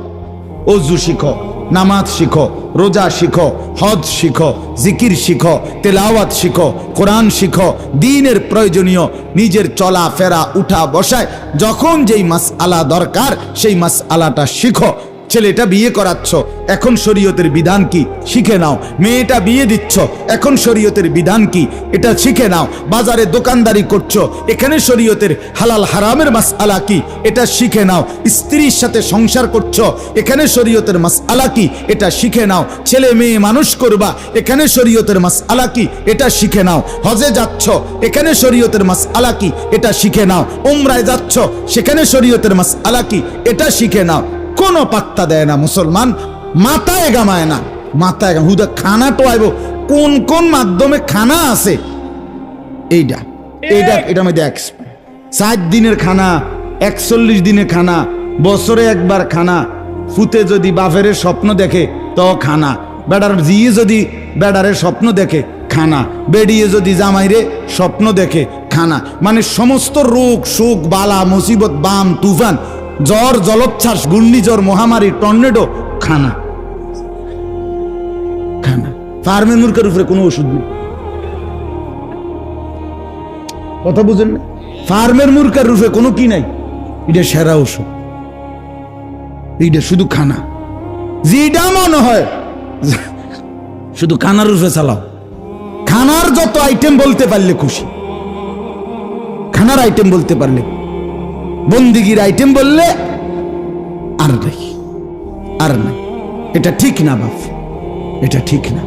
ওযু শিখো, নামাজ শিখো, রোজা শিখো, হজ শিখো, জিকির শিখো, তেলাওয়াত শিখো, কোরআন শিখো, দ্বীনের প্রয়োজনীয় নিজের চলা ফেরা উঠা বসায় যখন যেই মাসআলা দরকার সেই মাসআলাটা শিখো। ছেলেটা বিয়ে করাচ্ছ, এখন শরীয়তের বিধান কি শিখে নাও। মেয়েটা বিয়ে দিচ্ছ, এখন শরীয়তের বিধান কি এটা শিখে নাও। বাজারে দোকানদারি করছো, এখানে শরীয়তের হালাল হারামের মাসআলা কি এটা শিখে নাও। স্ত্রীর সাথে সংসার করছো, এখানে শরীয়তের মাসআলা কি এটা শিখে নাও। ছেলে মেয়ে মানুষ করবা, এখানে শরীয়তের মাসআলা কি এটা শিখে নাও। হজে যাচ্ছ, এখানে শরীয়তের মাসআলা কি এটা শিখে নাও। উমরায় যাচ্ছ, সেখানে শরীয়তের মাসআলা কি এটা শিখে নাও। কোনো পাত্তা দেয় না মুসলমান, মাথায় গামায় না, মাথায় হুদা খানা টোয়াইব। কোন কোন মাধ্যমে খানা আছে এইটা এইটা এটা মধ্যে 60 দিনের খানা, 41 দিনের খানা, বছরে একবার খানা। ফুতে যদি বাপের স্বপ্ন দেখে তো খানা, বেড়ার জিয়ে যদি বেড়ারে স্বপ্ন দেখে খানা, বেড়িয়ে যদি জামাইরে স্বপ্ন দেখে খানা। মানে সমস্ত রোগ শোক বালা মুসিবত বাম তুফান, জ্বর জলোচ্ছ্বাস ঘূর্ণিঝড় মহামারী টর্নেডো, খানা খানা। ফার্মের মুরগের উপরে কোনো ওষুধ নেই, কথা বুঝেন না? ফার্মের মুরগের উপরে কোনো কি নাই, এটা সেরা ওষুধ, এইটা শুধু খানা। যেটা মনে হয় শুধু খানার উপরে চালাও। খানার যত আইটেম বলতে পারলে খুশি, খানার আইটেম বলতে পারলে, বন্দিগির আইটেম বললে আর নাই, আর নাই। এটা ঠিক না বাপ, এটা ঠিক না,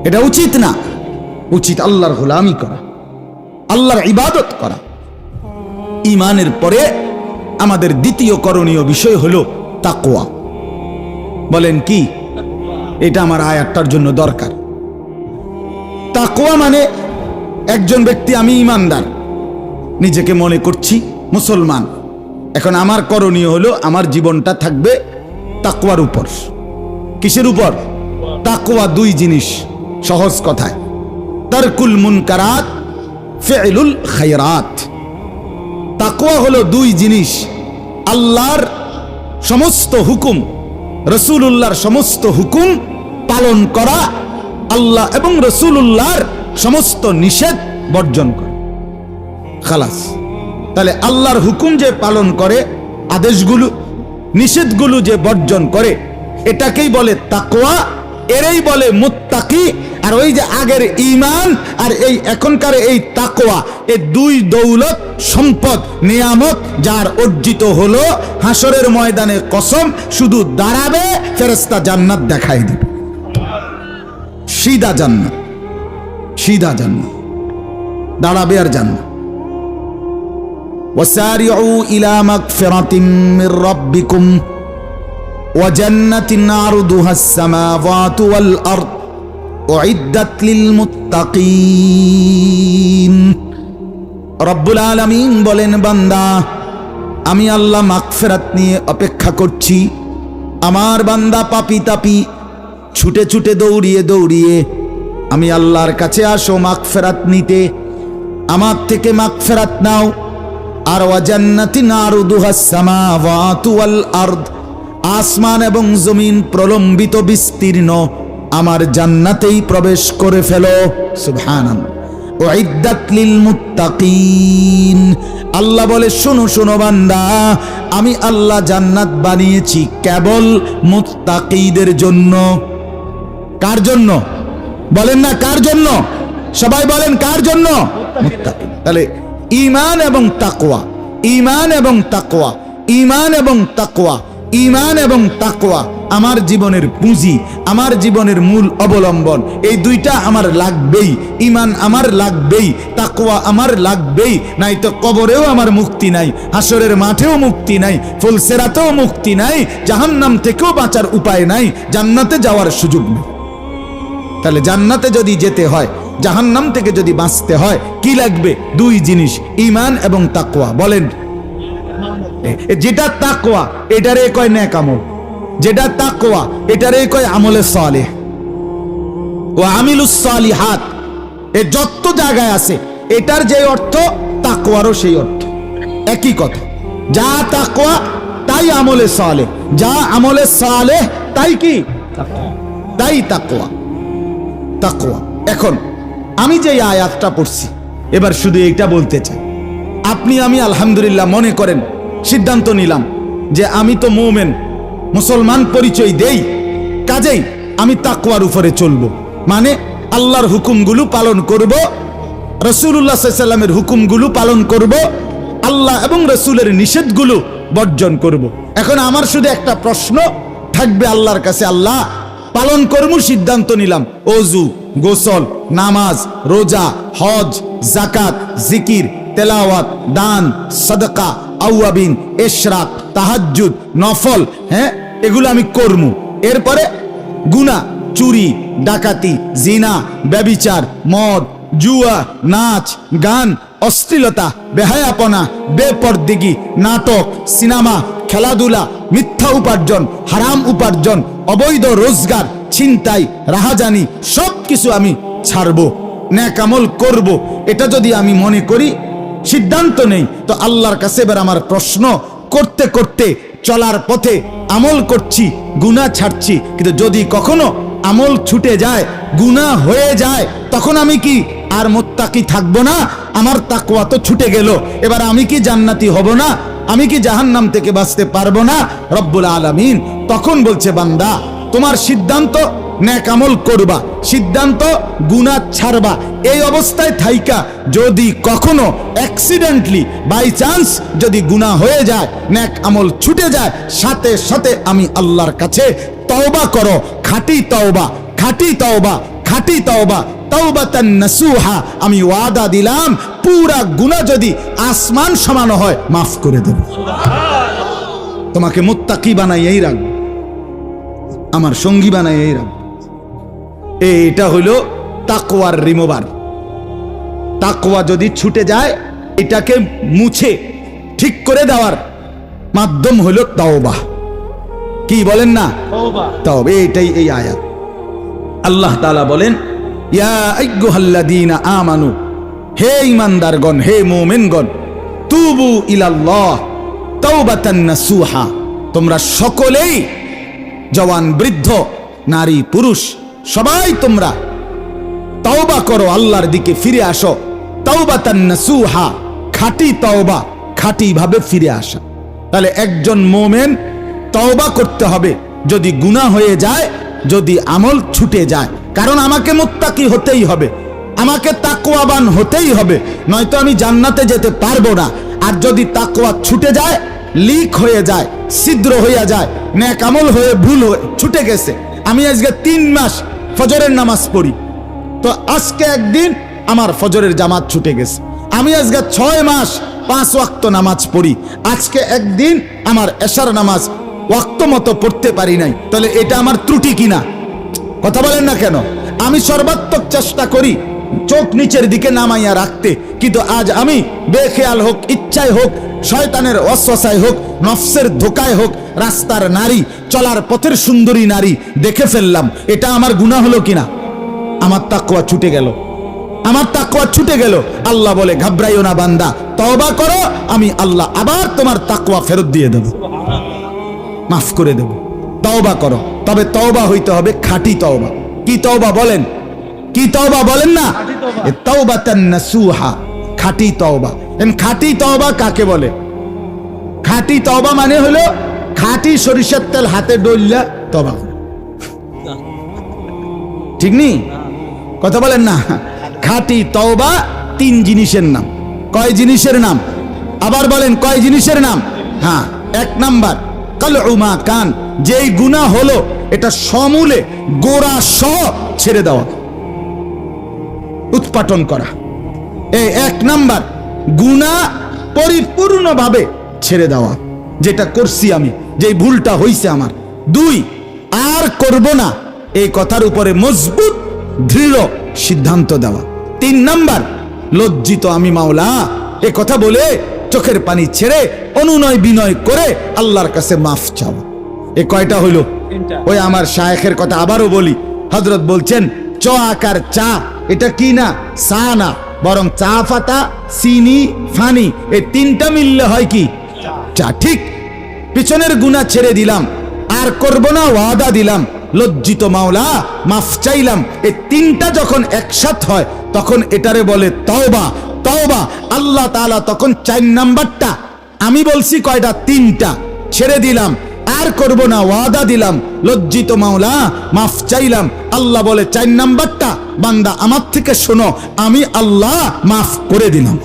এটা উচিত না। উচিত আল্লাহর গোলামি করা, আল্লাহর ইবাদত করা। ঈমানের পরে আমাদের দ্বিতীয় করণীয় বিষয় হলো তাকওয়া। বলেন কি? এটা আমার আয়াতটার জন্য দরকার। তাকওয়া মানে একজন ব্যক্তি, আমি ঈমানদার, নিজেকে মনে করছি মুসলমান, এখন আমার করণীয় হলো আমার জীবনটা থাকবে তাকওয়ার উপর। কিসের উপর? তাকওয়া দুই জিনিস, সহজ কথায়। তারকুল মুনকারাত, ফি'লুল খায়রাত। তাকওয়া হলো দুই জিনিস, আল্লাহর সমস্ত হুকুম, রাসূলুল্লাহর সমস্ত হুকুম পালন করা, আল্লাহ এবং রাসূলুল্লাহর সমস্ত নিষেধ বর্জন করা। খালাস। তাহলে আল্লাহর হুকুম যে পালন করে, আদেশগুলো নিষেধগুলো যে বর্জন করে, এটাকেই বলে তাকওয়া, এরই বলে মুত্তাকি। আর ওই যে আগের ঈমান আর এই এখনকার এই তাকওয়া, এই দুই দৌলত, সম্পদ, নিয়ামত যার অর্জিত হলো, হাসরের ময়দানে কসম শুধু দাঁড়াবে, ফেরেশতা জান্নাত দেখাই দিবে, সিধা জান্নাত, সিধা জান্নাত, দাঁড়াবে আর জান্নাত। وسارعوا إلى مغفرة من ربكم وجنة عرضها السماوات والأرض أعدت للمتقين। রব্বুল আলামিন বলেন, বান্দা আমি আল্লাহ মাগফিরাত নিয়ে অপেক্ষা করছি। আমার বান্দা পাপী তাপী ছুটে ছুটে দৌড়িয়ে দৌড়িয়ে আমি আল্লাহর কাছে আসো মাগফিরাত নিতে, আমার থেকে মাগফিরাত নাও। আর ওয়াজান্নাতিন আরদুহাস সামাওয়াতু ওয়াল আরদ, আসমান এবং জমিন প্রলম্বিত বিস্তীর্ণ আমার জান্নাতেই প্রবেশ করে ফেলো। সুবহানাল্লাহ। উইদ্দাত লিল মুত্তাকিন, আল্লাহ বলে শোনো শোনো বান্দা, আমি আল্লাহ জান্নাত বানিয়েছি কেবল মুত্তাকিদের জন্য। কার জন্য বলেন না? কার জন্য? সবাই বলেন কার জন্য? মুত্তাকি। তাহলে ঈমান এবং তাকওয়া, ঈমান এবং তাকওয়া, ঈমান এবং তাকওয়া, ঈমান এবং তাকওয়া আমার জীবনের পুঁজি, আমার জীবনের মূল অবলম্বন। এই দুইটা আমার লাগবেই। ঈমান আমার লাগবেই, তাকওয়া আমার লাগবেই, নাই তো কবরেও আমার মুক্তি নাই, হাসরের মাঠেও মুক্তি নাই, ফুলসেরাতেও মুক্তি নাই, জাহান্নাম থেকেও বাঁচার উপায় নাই, জান্নাতে যাওয়ার সুযোগ নেই। তাহলে জান্নাতে যদি যেতে হয়, জাহান্নাম থেকে যদি বাঁচতে হয়, কি লাগবে? দুই জিনিস, ঈমান এবং তাকওয়া। বলেন, যেটা তাকওয়া এটারে কয় নেক আমল, যেটা তাকওয়া এটারে কয় আমলে সালেহ। ওয়া আমিলুস সালিহাত, এ যত জায়গায় আছে এটার যে অর্থ, তাকওয়ারও সেই অর্থ, একই কথা। যা তাকওয়া তাই আমলে সালেহ, যা আমলে সালেহ তাই কি? তাই তাকওয়া। তাকওয়া। এখন আমি যে আয়াতটা পড়ছি, এবার শুধু এইটা বলতে চাই, আপনি আমি আলহামদুলিল্লাহ মনে করেন সিদ্ধান্ত নিলাম যে আমি তো মুমিন, মুসলমান পরিচয় দেই, কাজেই আমি তাকওয়ার উপরে চলবো, মানে আল্লাহর হুকুমগুলো পালন করব, রাসূলুল্লাহ সাল্লাল্লাহু আলাইহি ওয়াসাল্লামের হুকুমগুলো পালন করব, আল্লাহ এবং রাসূলের নিষেধগুলো বর্জন করব। এখন আমার শুধু একটা প্রশ্ন থাকবে আল্লাহর কাছে, আল্লাহ পালন করব সিদ্ধান্ত নিলাম, ওযু, গোসল, নামাজ, রোজা, হজ, যাকাত, জিকির, তেলাওয়াত, দান, সাদাকা, আওয়াবিন, ইশরাক, তাহাজ্জুদ, নফল, হ্যাঁ এগুলো আমি করব। এরপরে গুনাহ, চুরি, ডাকাতি, জিনা, ব্যভিচার, মদ, জুয়া, নাচ, গান, অশ্লীলতা, বেহায়াপনা, বেপরদিগি, নাটক, সিনেমা, খেলাধুলা, মিথ্যা উপার্জন, হারাম উপার্জন, অবৈধ রোজগার, ছিনতাই, রাহাজানি, সব কিছু আমি ছাড়বো, নেক আমল করব। এটা যদি আমি মনে করি, সিদ্ধান্ত নেই, তো আল্লাহর কাছে এবার আমার প্রশ্ন, করতে করতে চলার পথে আমল করছি, গুনাহ ছাড়ছি, কিন্তু যদি কখনো আমল ছুটে যায়, গুনাহ হয়ে যায়, তখন আমি কি আর মুত্তাকি থাকবো না? আমার তাকওয়া তো ছুটে গেল, এবার আমি কি জান্নাতি হব না? আমি কি জাহান্নাম থেকে বাঁচতে পারবো না? রব্বুল আলামিন তখন বলছে, বান্দা তোমার সিদ্ধান্ত নেক আমল করবা, সিদ্ধান্ত গুনাহ ছাড়বা। এই অবস্থায় থাইকা যদি কখনো অ্যাক্সিডেন্টলি বাই চান্স যদি গুনাহ হয়ে যায়, নেক আমল ছুটে যায়, সাথে সাথে আমি আল্লাহর কাছে তওবা করো, খাঁটি তওবা, খাঁটি তওবা, খাঁটি তওবা, তাওবাতান নাসুহা, আমি ওয়াদা দিলাম পুরা গুনাহ যদি আসমান সমান হয় মাফ করে দেব। তোমাকে মুত্তাকি বানাইয়াই রাখবো, আমার সঙ্গী বানাইয়াই রাখবো। এটা হইল তাকওয়ার রিমুভার। তাকওয়া যদি ছুটে যায়, এটাকে মুছে ঠিক করে দেওয়ার মাধ্যম হইল তাওবা। কি বলেন না? তাওবা। এটাই এই আয়াত। আল্লাহ তাআলা বলেন, ইয়া আইয়ুহাল্লাযীনা আমানু, হে ঈমানদারগণ, হে মুমিনগণ, তুবু ইলাল্লাহ তাওবাতান নাসুহা, তোমরা সকলেই জওয়ান বৃদ্ধ নারী পুরুষ সবাই তোমরা তওবা করো, আল্লাহর দিকে ফিরে আসো। তাওবাতান নাসুহা, খাঁটি তওবা, খাঁটি ভাবে ফিরে আসা। তাহলে একজন মুমিন তওবা করতে হবে যদি গুনাহ হয়ে যায়, যদি আমল ছুটে যায়। কারণ আমাকে মুত্তাকি হতেই হবে, আমাকে তাকওয়াবান হতেই হবে, নয়তো আমি জান্নাতে যেতে পারবো না। আর যদি তাকওয়া ছুটে যায়, লিক হয়ে যায়, ছিদ্র হয়ে যায়, নেক আমল হয়ে ভুল হয়ে ছুটে গেছে। আমি আজকে 3 মাস ফজরের নামাজ পড়ি, তো আজকে একদিন আমার ফজরের জামাত ছুটে গেছে। আমি আজকে 6 মাস 5 ওয়াক্ত নামাজ পড়ি, আজকে একদিন আমার এশার নামাজ ওয়াক্ত মতো পড়তে পারি নাই, তাহলে এটা আমার ত্রুটি কিনা? কথা বলেন না কেন? আমি সর্বাত্মক চেষ্টা করি চোখ নিচের দিকে নামাইয়া রাখতে, কিন্তু আজ আমি বেখেয়াল হোক, ইচ্ছায় হোক, শয়তানের ওয়াসওয়াসায় হোক, নফসের ধোকায় হোক, রাস্তার নারী, চলার পথের সুন্দরী নারী দেখে ফেললাম, এটা আমার গুনাহ হলো কিনা? আমার তাকওয়া ছুটে গেল, আমার তাকওয়া ছুটে গেল। আল্লাহ বলে ঘাবড়াইও না বান্দা, তওবা করো, আমি আল্লাহ আবার তোমার তাকওয়া ফেরত দিয়ে দেব, মাফ করে দেব। তওবা করো, তবে তওবা হইতে হবে খাঁটি তওবা। কি তওবা বলেন? কি তওবা বলেন না? তাওবাতান নাসুহা, খাঁটি তওবা। খাঁটি তওবা কাকে বলে? খাঁটি তওবা মানে হলো খাঁটি সরিষার তেল হাতে ডললা তওবা, ঠিক নি? কথা বলেন না? খাঁটি তওবা 3 জিনিসের নাম। কয় জিনিসের নাম? আবার বলেন, কয় জিনিসের নাম? হ্যাঁ, 1 নাম্বার কালউ মা কান, যেই গুনাহ হলো এটা সমূলে গোড়া সহ ছেড়ে দেওয়া, উৎপাটন করা। এই 1 নাম্বার গুনাহ পরিপূর্ণভাবে ছেড়ে দেওয়া, যেটা করছি আমি, যেই ভুলটা হইছে আমার। 2, আর করব না, এই কথার উপরে মজবুত দৃঢ় সিদ্ধান্ত দেওয়া। 3 নাম্বার লজ্জিত আমি মাওলা, এ কথা বলে চোখের পানি ছেড়ে অনুনয় বিনয় করে আল্লাহর কাছে মাফ চাওয়া। এ কয়টা হইল? ওই আমার শায়েখের কথা আবারও বলি, হযরত বলছেন চ আকার চা, এটা কি না চা না, বরং চা পাতা, চিনি, ফানি, এই 3টা মিললে হয় কি চা। ঠিক, পিছনের গুনাহ ছেড়ে দিলাম, আর করব না ওয়াদা দিলাম, লজ্জিত মাওলা মাফ চাইলাম, এই 3টা যখন একসাথ হয় তখন এটারে বলে তওবা। তওবা আল্লাহ তাআলা তখন 4 নাম্বারটা, আমি বলছি কয়টা? 3টা ছেড়ে দিলাম, আর করব না ওয়াদা দিলাম, লজ্জিত মাওলা মাফ চাইলাম, আল্লাহ বলে 4 নাম্বারটা, বান্দা আমার থেকে শোনো, আমি আল্লাহ মাফ করে দিলাম।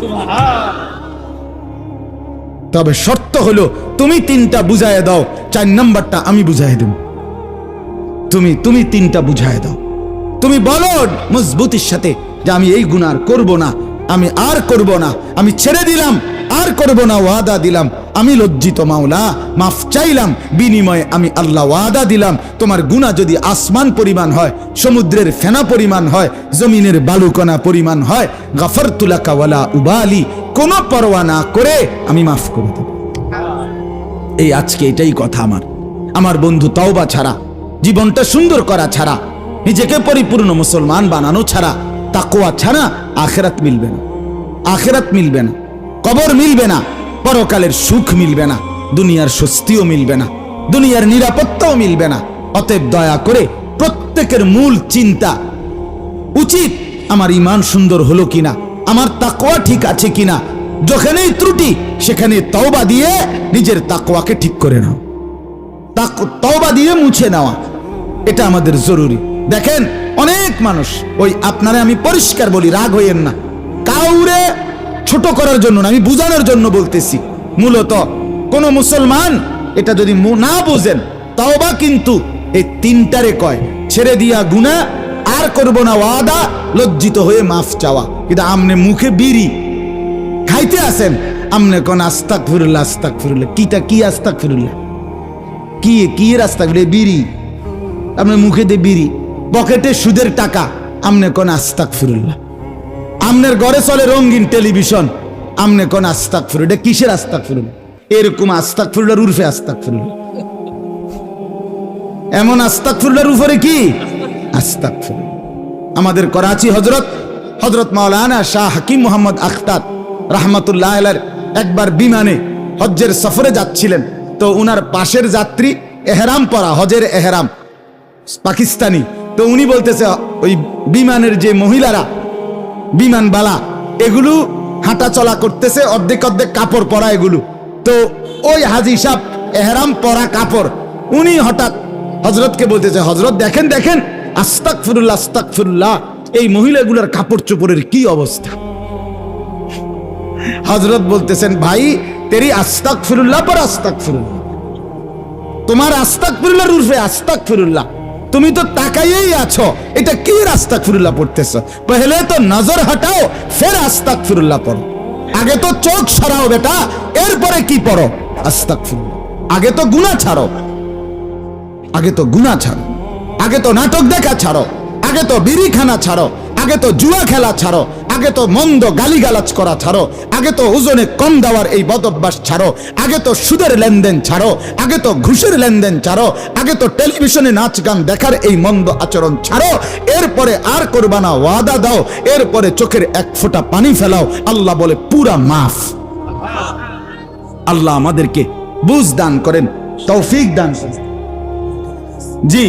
তবে শর্ত হলো তুমি 3টা বুঝায় দাও, 4 নাম্বারটা আমি বুঝাই দেব। তুমি 3টা বুঝায় দাও, তুমি বলো মজবুতির সাথে যে আমি এই গুনাহ করব না, আমি আর করব না, আমি ছেড়ে দিলাম, আর করব না, ওয়াদা দিলাম, আমি লজ্জিত মাওলা মাফ চাইলাম, বিনিময়ে আমি আল্লাহ ওয়াদা দিলাম, তোমার গুনাহ যদি আসমান পরিমাণ হয়, সমুদ্রের ফেনা পরিমাণ হয়, জমিনের বালুকণা পরিমাণ হয়, গাফারতু লাকা ওয়ালা উবালি, কোনো পরোয়া না করে আমি মাফ করে দেব। এই আজকে এটাই কথা আমার বন্ধু, তওবা ছাড়া, জীবনটা সুন্দর করা ছাড়া, নিজেকে পরিপূর্ণ মুসলমান বানানো ছাড়া, তাকওয়া ছাড়া আখিরাত মিলবে না। আখিরাত মিলবে না, কবর মিলবে না, পরকালের সুখ মিলবে না, দুনিয়ার স্বস্তিও মিলবে না, দুনিয়ার নিরাপত্তাও মিলবে না। অতএব দয়া করে প্রত্যেকের মূল চিন্তা উচিত, আমার ঈমান সুন্দর হলো কিনা, আমার তাকওয়া ঠিক আছে কিনা। যেখানেই ত্রুটি সেখানে তওবা দিয়ে নিজের তাকওয়াকে ঠিক করে নাও, তওবা দিয়ে মুছে নেওয়া, এটা আমাদের জরুরি। দেখেন অনেক মানুষ, ওই আপনারা আমি পরিষ্কার বলি, রাগ হইয়েন না, কাউরে ছোট করার জন্য না, আমি বুঝানোর জন্য বলতেছি। মূলত কোন মুসলমান এটা যদি না বোঝেন, তওবা কিন্তু এই 3টারে কয়, ছেড়ে দিয়া গুনাহ, আর করব না ওয়াদা, লজ্জিত হয়ে মাফ চাওয়া। কিন্তু আমনে মুখে বিড়ি খাইতে আসেন, আমনে কোন আস্তাগফিরুল্লাহ আস্তাগফিরুল্লাহ, কিটা কি আস্তাগফিরুল্লাহ, কি আস্তাগফিরুল্লাহ, বিড়ি, আপনি মুখে দিয়ে বিড়ি, পকেটে সুদের টাকা, আমনে কোন আস্তাগফিরুল্লাহ। আমনের ঘরে চলে রঙিন টেলিভিশন, আমনে কোন আস্তাগফিরুল্লাহ, এটা কিসের আস্তাগফিরুল্লাহ? এরকম আস্তাগফিরুল্লাহর উরফে আস্তাগফিরুল্লাহ, এমন আস্তাগফিরুল্লাহর উপরে কি আস্তাগফিরুল্লাহ। আমাদের করাচি হজরত মাওলানা শাহ হাকিম মোহাম্মদ আখতার রহমতুল্লাহ আলাইহির একবার বিমানে হজ্জের সফরে যাচ্ছিলেন। তো উনার পাশের যাত্রী এহরাম পরা, হজের এহরাম, পাকিস্তানি। তো উনি বলতেছে ওই বিমানের যে মহিলারা, বিমানবালা, এগুলো হাঁটা চলা করতেছে, অর্ধেক অর্ধেক কাপড় পরা এগুলো। তো ওই হাজি সাহেব এহরাম পরা কাপড়, উনি হঠাৎ হজরতকে বলতেছে, হজরত দেখেন দেখেন, আস্তাগফিরুল্লাহ আস্তাগফিরুল্লাহ, এই মহিলাগুলোর কাপড় চোপড়ের কি অবস্থা। হজরত বলতেছেন, ভাই তেরি আস্তাগফিরুল্লাহ পর আস্তাগফিরুল্লাহ, তোমার আস্তাগফিরুল্লাহ রূপে আস্তাগফিরুল্লাহ, তুমি তো তাকাইয়েই আছো, এটা কি আস্তাগফিরুল্লাহ পড়তেছো? পহলে তো নজর হটাও, ফের আস্তাগফিরুল্লাহ পড়ো। আগে তো চোখ সরাও বেটা, এরপরে কি পড়ো? আস্তাগফিরুল্লাহ। আগে তো গুনাহ ছাড়ো, আগে তো গুনাহ ছাড়ো, আগে তো নাটক দেখা ছাড়ো, আগে তো বিড়িখানা ছাড়ো, আগে তো জুয়া খেলা ছাড়ো, আগে তো মন্দ গালিগালাজ করা ছাড়ো, আগে তো ওজনে কম দেওয়ার এই বদ অভ্যাস ছাড়ো, আগে তো সুদের লেনদেন ছাড়ো, আগে তো ঘুষের লেনদেন ছাড়ো, আগে তো টেলিভিশনে নাচ গান দেখার এই মন্দ আচরণ ছাড়ো, এরপরে আর করবা না, ওয়াদা দাও, এরপরে চোখের এক ফোঁটা পানি ফেলাও, আল্লাহ বলে পুরা মাফ। আল্লাহ আমাদেরকে বুঝ দান করেন, তৌফিক দান করেন। জি,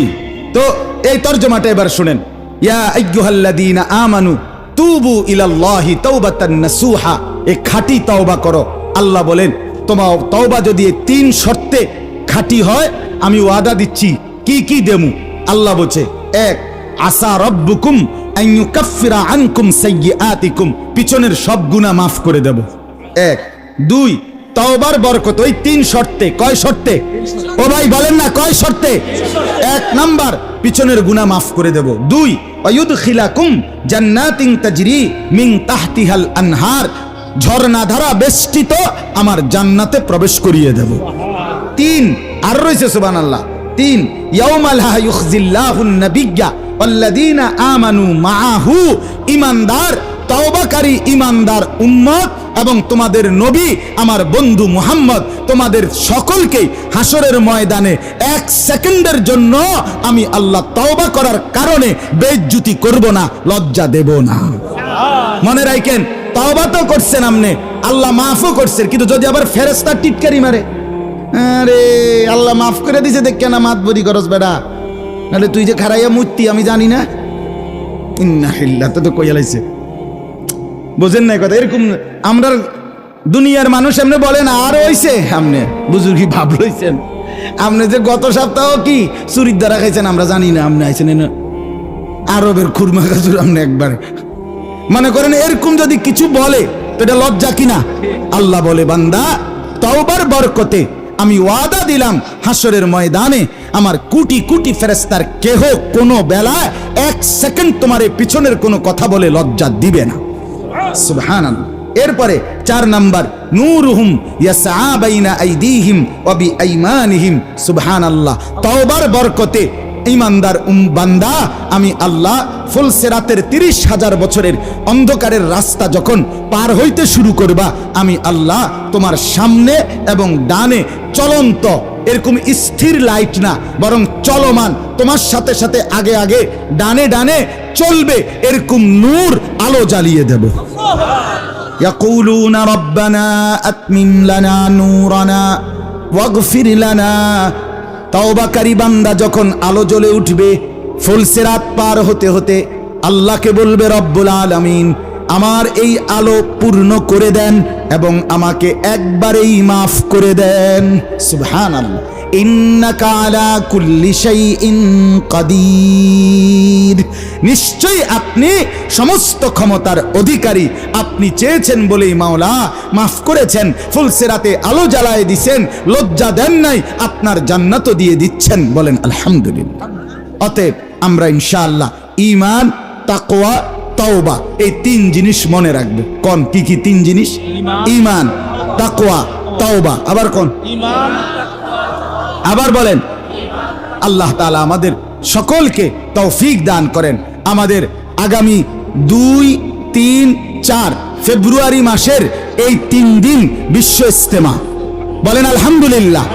তো এই তরজমাটা এবার শুনেন। ইয়া আইয়ুহাল্লাযীনা আমানু তুবু ইলাল্লাহি তাওবাতান নাসুহা, এই খাঁটি তওবা করো। আল্লাহ বলেন তোমার তওবা যদি এই তিন শর্তে খাঁটি হয়, আমি ওয়াদা দিচ্ছি কি কি দেমু। আল্লাহ বলছে, এক, আসা রাব্বুকুম আন ইউকাফফিরা আনকুম সাইয়্যাতিকুম, পিছনের সব গুনাহ মাফ করে দেব। এক। দুই, তওবার বরকত ওই তিন শর্তে। কয় শর্তে? ও ভাই বলেন না, কয় শর্তে? এক নাম্বার, পিছনের গুনাহ মাফ করে দেব। দুই, ওয়ায়ুদখিলাকুম জান্নাতিন তাজরি মিন তাহতিহাল আনহার, ঝর্ণা ধারা বেষ্টিত আমার জান্নাতে প্রবেশ করিয়ে দেব। তিন, আর রয়েছে সুবহানাল্লাহ, তিন, ইয়াউমা লা ইউখজিল্লাহুন নাবিয়্যা ওয়াল্লাযীনা আমানু মাআহু, ঈমানদার তওবাকারী ঈমানদার উম্মত এবং তোমাদের নবী আমার বন্ধু মুহাম্মদ, তোমাদের সকলকে হাসরের ময়দানে এক সেকেন্ডের জন্য আমি আল্লাহ তওবা করার কারণে বেইজ্জতি করব না, লজ্জা দেব না। মনে রাখেন, তওবা তো করছেন আপনি, আল্লাহ মাফও করছেন, কিন্তু যদি আবার ফেরেশতা টিটকারি মারে, আরে আল্লাহ মাফ করে দিছে দেখে না মাতবরি করস বেটা, নাহলে তুই যে খারাইয়া মুত্তি আমি জানি না, ইন্না লিল্লাহি তো কইয়া লাইছে। বুঝেন না কথা? এরকম আমরা দুনিয়ার মানুষ এমনি বলেন, আর হইছে আপনি বুজুর্গি ভাব লইছেন, আপনি যে গত সপ্তাহ কি চুরির দ্বারা খাইছেন আমরা জানি না, আপনি আইছেন না আরবের খুরমা গাজুর, আপনি একবারে মনে করেন এরকম যদি কিছু বলে তো এটা লজ্জা কিনা? আল্লাহ বলে, বান্দা তওবার বরকতে আমি ওয়াদা দিলাম হাসরের ময়দানে আমার কোটি কোটি ফেরেশতার কেহ কোনো বেলায় এক সেকেন্ড তোমার এই পিছনের কোনো কথা বলে লজ্জা দিবে না। সুবহানাল্লাহ। এরপরে চার নাম্বার, নূরুহুম ইয়াসআ বাইনা আইদিহিম ওয়া বিআইমানিহিম, সুবহানাল্লাহ। তওবার বরকতে ঈমানদার বান্দা আমি আল্লাহ ফুলসিরাতের 30,000 বছরের অন্ধকারের রাস্তা যখন পার হইতে শুরু করবা, আমি আল্লাহ তোমার সামনে এবং ডানে চলন্ত, এরকম স্থির লাইট না বরং চলমান, তোমার সাথে সাথে আগে আগে ডানে ডানে চলবে এরকম নূর আলো জ্বালিয়ে দেব। ইয়াকুলুনা রাব্বানা আতমিম লানা নূরানা ওয়াগফির লানা, তওবাকারী বান্দা যখন আলো জ্বলে উঠবে, ফুলসিরাত পার হতে হতে আল্লাহকে বলবে, রব্বুল আলামিন আমার এই আলো পূর্ণ করে দেন এবং আমাকে একবারেই মাফ করে দেন। সুবহানাল্লাহ। ইন্নাকা আলা কুল্লি শাইইন কাদির, নিশ্চয়ই আপনি সমস্ত ক্ষমতার অধিকারী, আপনি চেয়েছেন বলেই মাওলা মাফ করেছেন, ফুলসিরাতে আলো জ্বালায় দিছেন, লজ্জা দেন নাই, আপনার জান্নাতও দিয়ে দিচ্ছেন, বলেন আলহামদুলিল্লাহ। অতএব আমরা ইনশাআল্লাহ ঈমান, তাকওয়া, তওবা এই তিন জিনিস মনে রাখবো। কোন কি কি তিন জিনিস? ঈমান, তাকওয়া, তওবা। আবার কোন? ঈমান, আবার বলেন। আল্লাহ তাআলা আমাদের সকলকে তৌফিক দান করেন। আমাদের আগামী 2, 3, 4 ফেব্রুয়ারি মাসের এই 3 দিন বিশ্ব ইজতেমা, বলেন আলহামদুলিল্লাহ।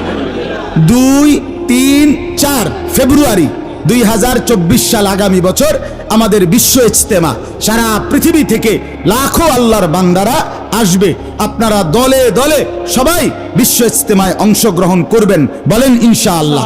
2, 3, 4 ফেব্রুয়ারি 2024 সাল, আগামী বছর আমাদের বিশ্ব ইজতেমা, সারা পৃথিবী থেকে লাখো আল্লাহর বান্দারা আসবে। আপনারা দলে দলে সবাই বিশ্ব ইজতেমায় অংশগ্রহণ করবেন, বলেন ইনশাআল্লাহ।